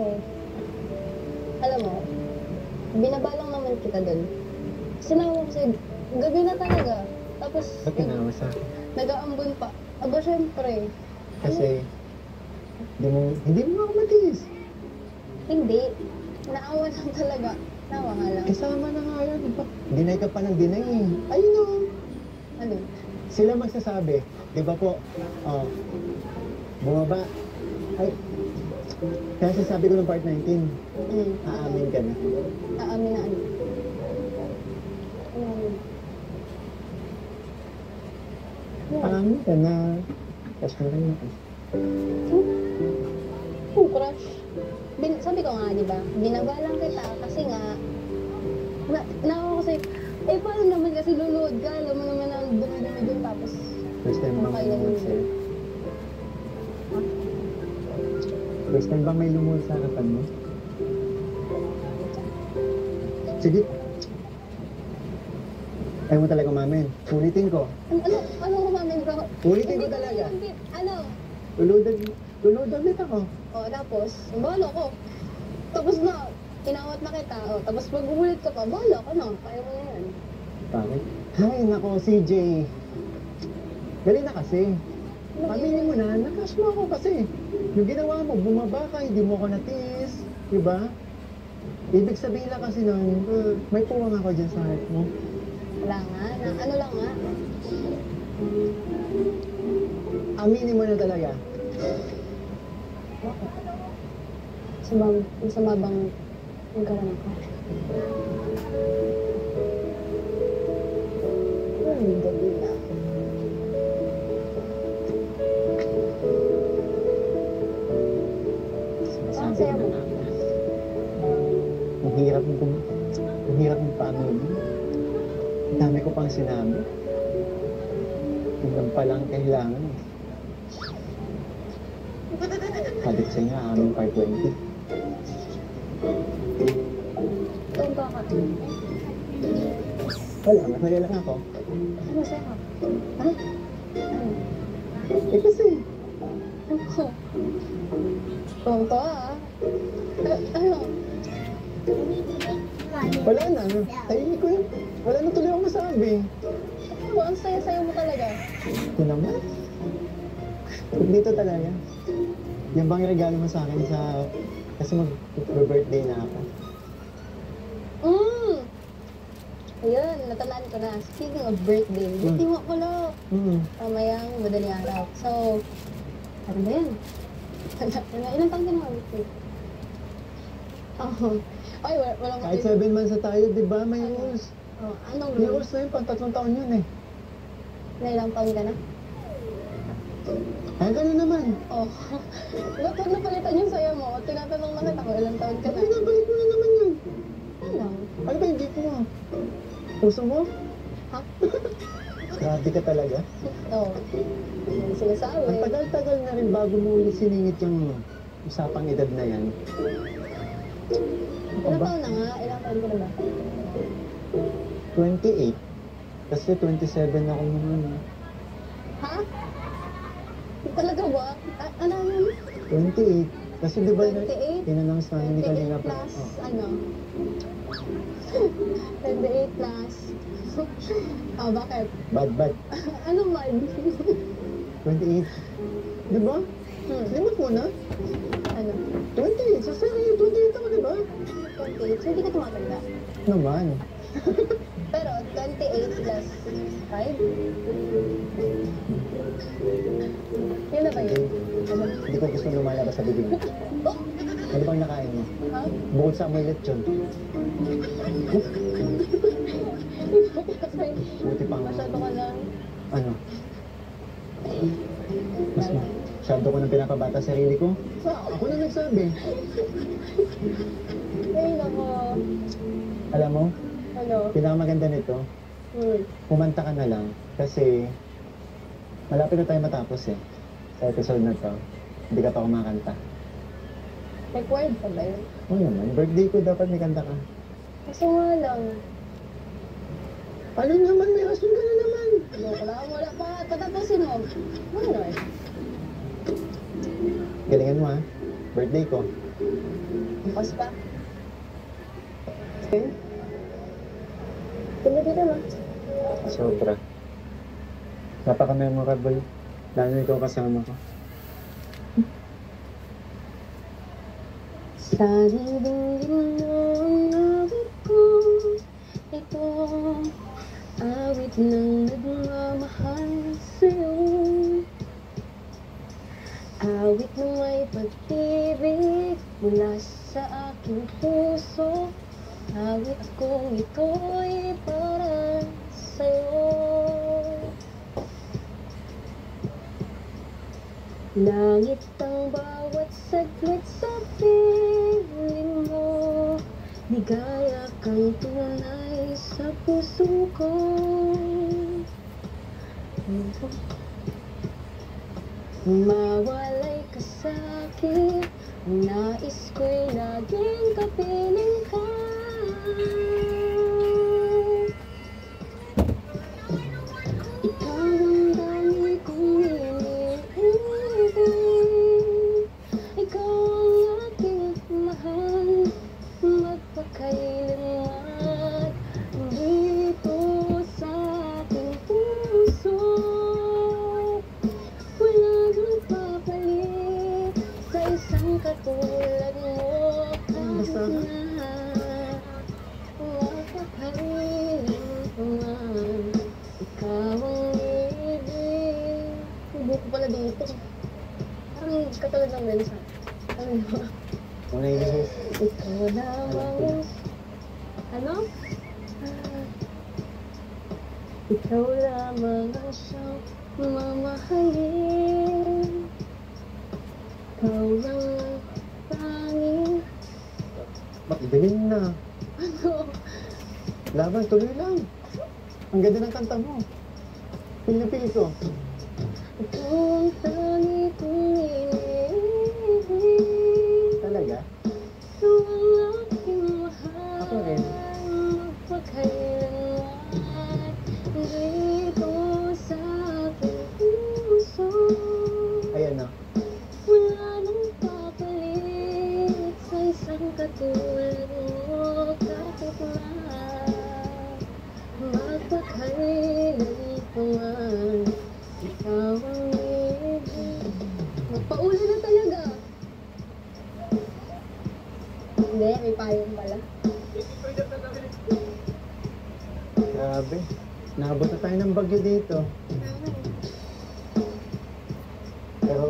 Oo. Alam mo, binabalang naman kita dun. Sinawa ko sa'yo, gabi na talaga. Tapos, Ba't tinawa sa akin? nag-aambon pa. Aba, syempre. Kasi, hindi mo ako matiis. Hindi. Naawa lang talaga. Naawa nga lang. Kasama na nga yan. Dinay ka pa ng dinay eh. Ayun o. Ano? Sila magsasabi, di ba po, bumaba. Ay, kaya sasabi ko ng part 19, aamin ka na. Aamin na ano? Aamin. Aamin ka na. Crush mo rin ako. Crush. Sabi ko nga, di ba? Binabalang kita kasi nga, naawa ko sa'yo. Eh, paano naman kasi luluhod ka? Alam mo naman ang dumi-dumi dun tapos. First time bang may lumuhod sa'yo? First time bang may lumuhod sa harapan mo? Sige. Ayaw mo talaga umamin. Ulitin ko. Ano kumamin ko? Ulitin ko talaga. Ano? Lulod ulit ako. O, tapos, balo ko. Tapos na, inawat na kita. O, tapos pag umulit ka pa, balo ka na. Kaya mo na yan. Bakit? Ay, nako, CJ. Dali na kasi. Aminin mo na, nakas mo ako kasi. Yung ginawa mo, bumaba ka, hindi mo ako natiis. Diba? Ibig sabihin lang kasi nun, may puwang ako dyan sa heart mo. Wala nga. Ano lang nga. Aminin mo na talaga. Masama bang nagkaroon ako? Ay, gabi na. Ang saya mo. Ang hirap ng paano mo. Ang dami ko pang sinabi. Hanggang palang kailangan. Halit sa nga, aming part 20. Tumpa ka. Wala, masaya lang ako. Masaya ka. Ha? Ano? Eh kasi, Ako. Tumpa ah. Ano? wala na. Tahimik ko yun. Wala na tuloy ako masabi. Ano? Ang saya-saya mo talaga. Ito naman. Dito talaga. Yan bang regalo mo sa akin sa... Kasi mag-birthday na ako. Ayun, natandaan ko na. Speaking of birthday, birthday mo pala. Mamayang madaling araw. So, ano ba yan? Ilang taon ka na birthday? Ay, walang Kahit 7 months na tayo, di ba? May rules. Anong May rules? rules na yun, pang 3 taon yun eh. Na ilang taon ka na? Ay, gano'n naman. Ba't huwag napalitan yung saya mo? Tinatanong na kita kung ilang taon ka na. Ay, nabalik mo na naman yun. Ano? Ano ba hindi ko? Puso mo? Ha? Grabe ka talaga. Oo. Yung sinasabi. Ang tagal-tagal na rin bago mo ulit siningit yung usapang edad na yan. Ilang taon na nga? Ilang taon ka na ba? 28. Kasi 27 ako naman. Ha? Talaga ba? Ano yun? 28. Kasi di ba 28? in-announce namin ni 28 Kalinga plus, ano? 28 plus. Bakit? Bad. Ano ba? 28. Di ba? Limot mo na? Ano? 28. Sa sarili, 28 ako, di ba? 28. So, hindi ka tumatanda. Naman. Pero, 28 plus 5? Yun na ba yun? Ano? Hindi ko gusto lumalabas sa bibig mo. Ano bang nakain mo? Ha? Bukod sa amoy lechon. Kasi, Buti pa nga. masyado ka lang. Ano? Masyado ko nang pinapabata sa sarili ko. Ako na nagsabi. Ay, nako. Alam mo, Ano? pinakamaganda nito, kumanta ka na lang. Kasi, malapit na tayo matapos eh. Sa episode na to, hindi ka pa kumakanta. Required pa ba yun? Oo naman, birthday ko dapat may kanta ka. Kaso nga lang. Ano naman, may rason ka na naman. Joke lang, wala pa. Patapusin mo. Ano eh? Galingan mo ha. Birthday ko. Bukas pa. Eh, Tingnan dito, ma. sobra. Napaka-memorable. Lalo ikaw kasama ko. Sa dingding mo ang awit ko, ito awit ng nagmamahal sa'yo. Awit na may pag-ibig mula sa aking puso. Awit kong ito'y para sa'yo. Langit ang bawat saglit sa piling mo. Ligaya kang tunay sa puso ko. Mawalay ka sa'kin, ang nais ko'y laging kapiling ka. Ikaw ang dami kong iniibig. Ikaw ang aking mahal, magpakailanman dito sa aking puso. Wala nang papalit sa isang katulad mo. Kahit na mapakailanman, ikaw ang ibig. Ibo ko pala dito. Parang katulad ng mensa. Ano ba? Una yung Ikaw lamang. Ano? Ikaw lamang ang siyang mamahalin. Ikaw lang ang tanging. Galing na. Ano? Laban, tuloy lang. Ang ganda ng kanta mo. Feel na feel ko. Ikaw ang tanging kong iniibig. Talaga? Ikaw ang aking mahal. Ako rin. Magpakailanman dito sa aking puso. Ayan na. Wala nang papalit sa isang katulad mo. Kahit na magpakailanman, ikaw ang ibig. Magpauli na talaga. Hindi, may payong pala. Grabe. Naabot na tayo ng bagyo dito. Pero...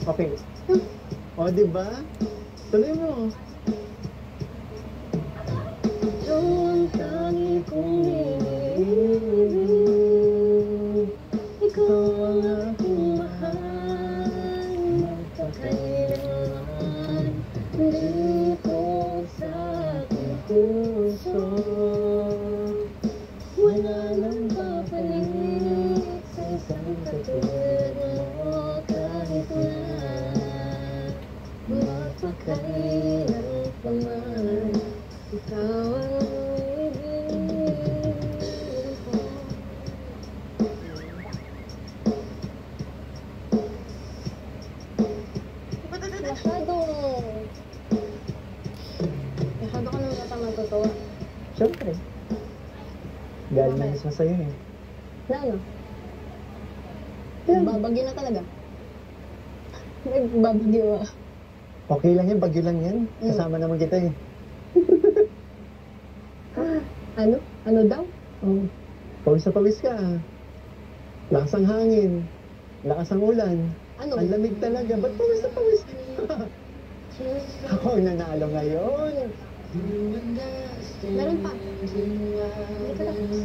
Okay. O, diba? Tuloy mo. Ikaw ang tangi kong iniibig. Ikaw ang aking mahal. Magpakailanman dito sa aking puso. Wala nang papalit sa isang katulad mo. Kahit na magpakailanman, ikaw ang ibig ko. Masyado ka naman yata matutuwa. Siyempre. Galing na mismo sa'yo eh. Na ano? Nagbabagyo na talaga. Nagbabagyo ah. Okay lang yan, bagyo lang yan. Kasama naman kita eh. Ano? Ano daw? Oh. Pawis na pawis ka ah. Lakas ang hangin. Lakas ang ulan. Ano? Ang lamig talaga. Ba't pawis na pawis ka? Ako ang nanalo ngayon. Meron pa. Hindi ka tapos.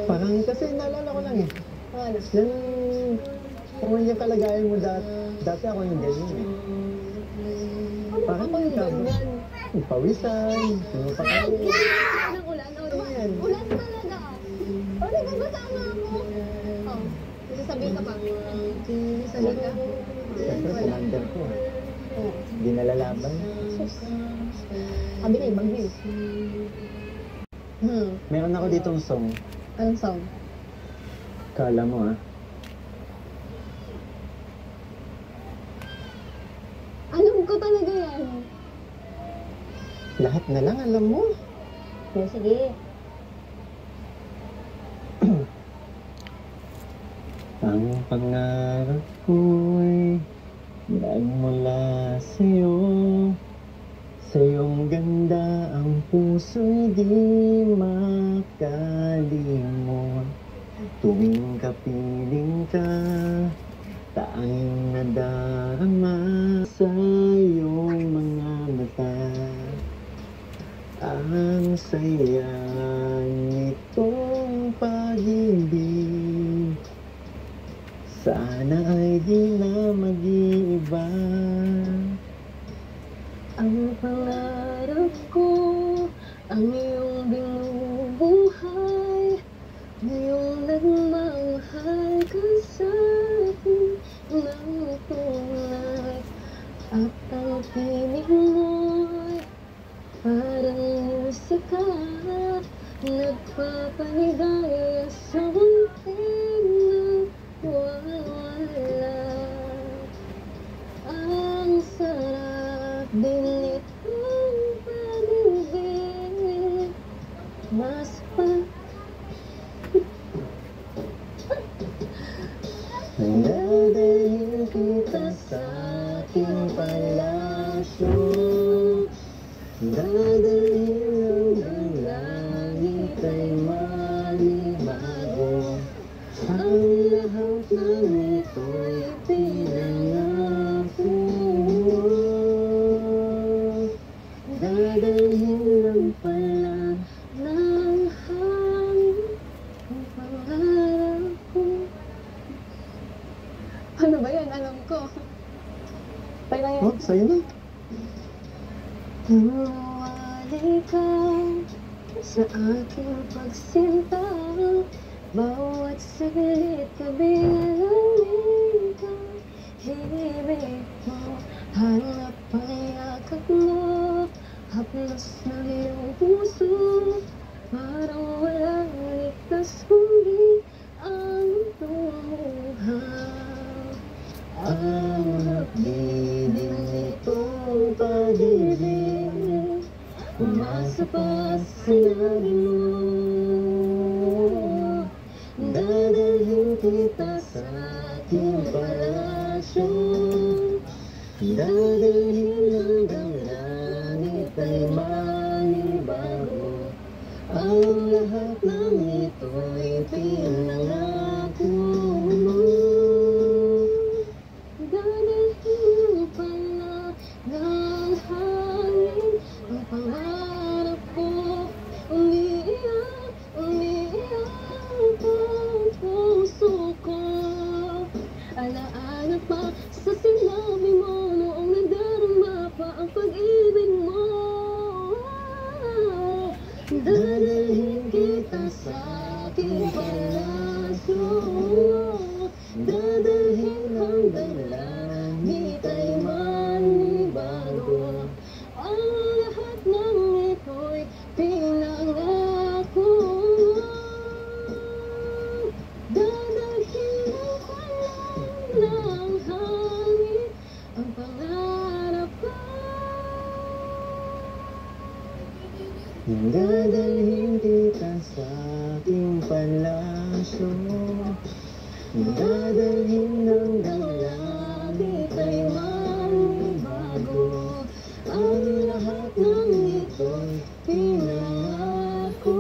Parang kasi naalala ko lang eh. Ano? Yan, kung yung kalagayan mo dati ako yung ganyan eh. Parang Ako yung ikaw, ganyan. pawisan, sino pa kayo. Ng ulan. Ayan. Ulan talaga. O, di ba kasama ako? Oh, may sasabihin ka pa. Sasabihin ka? Siyempre, commander ko. Oo. Hindi nalalaban. Sus. Sabi na ibang view. Meron ako ditong song. Anong song? Kala mo ah. talaga yan. Lahat na lang alam mo. Sige. Ang pangarap ko'y nagmula sa'yo. Sa iyong ganda ang puso'y di makalimot. Tuwing kapiling ka, tanging nadarama sa iyong mga mata. Ang saya nitong pag-ibig, sana ay di na mag-iiba. Ang pangarap ko, ang iyong binubuhay, ngayong nagmamahal ka sa akin ng tunay. At ang piling mo'y parang musika, nagpapaligaya sa munting nawawala. Ang sarap din itong pag-ibig, mas pa Nandadalhin kita sa aking palasyo. Dadalhin hanggang langit ay malibago. Ang lahat ng ito'y pinangako mo. Dadalhin lang pala ng hangin ang pangarap ko. Ano ba yan? Alam ko. Tayo na yan. Oh, sa'yo na. Tumawali ka sa aking pagsinta, bawat saglit kabilang ka. Himig mo, hanap ang yakap mo, haplos ng iyong puso, parang walang ligtas kundi ang tumuhaw. Ang hapdi din itong pag-ibig, umasa pa sa sinabi mo. Dadalhin kita sa aking palasyo. Dadalhin hanggang langit ay malibago. Ang lahat ng ito'y pinangako mo. Dadalhin pala ng hangin ang pangarap ko. Umiiyak ang puso ko. Alaala pa sa sinabi mo noong nadarama pa ang pag-ibig mo. Dadalhin kita sa aking palasyo. Dadalhin hanggang langit ay malibago. Ang lahat ng ito'y pinangako. Dadalhin ko lang ng hangin ang pangarap ko. Dadalhin kita sa aking palasyo. Dadalhin hanggang langit ay malibago. Ang lahat ng ito'y pinangako.